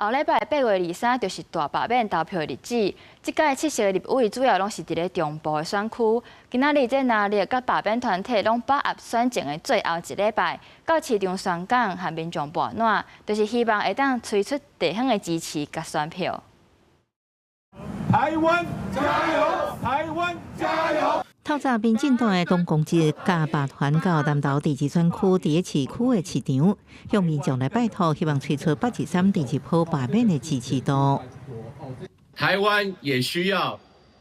后礼拜8月23就是大罢免投票日子。这届七席立委主要拢是伫咧中部的选区。今仔日这拿力甲罢免团体拢把握选情的最后一礼拜，到市场宣讲和民众博暖，就是希望会当催出地方的支持甲选票。台湾加油！台湾加油！透早，民进党的党公职加罢团到南投第二选区第一市区的市场，向民众来拜托，希望催出823第二波罢免的支持度。台湾也需要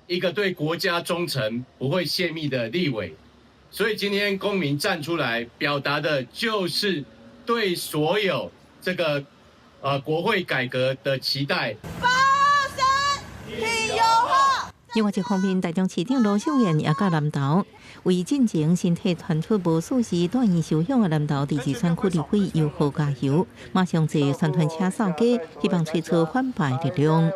一个对国家忠诚、不会泄密的立委，所以今天公民站出来表达的就是对所有这个国会改革的期待。另外一方面，台中市长罗秀燕也到南投，为进前身体传出无数次断医受伤的南投第二选区立委又好加油，马上坐宣传车扫街，希望催出反败力量。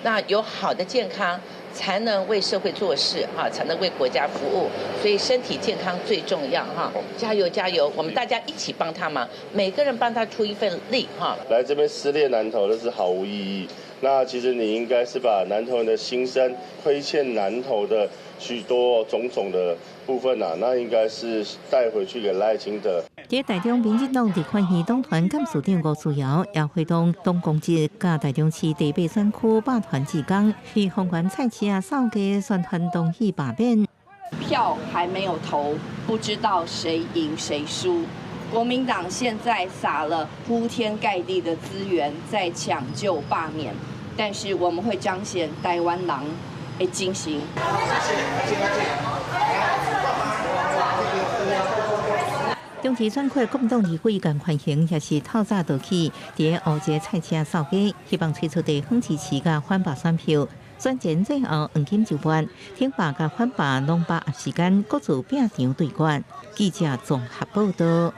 那有好的健康，才能为社会做事哈，才能为国家服务。所以身体健康最重要哈，加油加油！我们大家一起帮他忙，每个人帮他出一份力哈。来这边撕裂南投，这是毫无意义。那其实你应该是把南投人的心声、亏欠南投的许多种种的部分啊，那应该是带回去给赖清德。在台中民进党地款县党团干事长吴思瑶也会同党公职甲台中市第8选区罢团志工，去丰原菜市啊扫街宣传同意罢免。票还没有投，不知道谁赢谁输。国民党现在撒了铺天盖地的资源在抢救罢免，但是我们会彰显台湾人的精神。中市选区国民党立委甘宽兴也是透早倒起，伫乌节菜市扫街，希望催出地方支持甲反罢选票。选前最后黄金就班，挺罢甲反罢拢把握时间各自拼场对决。记者综合报道。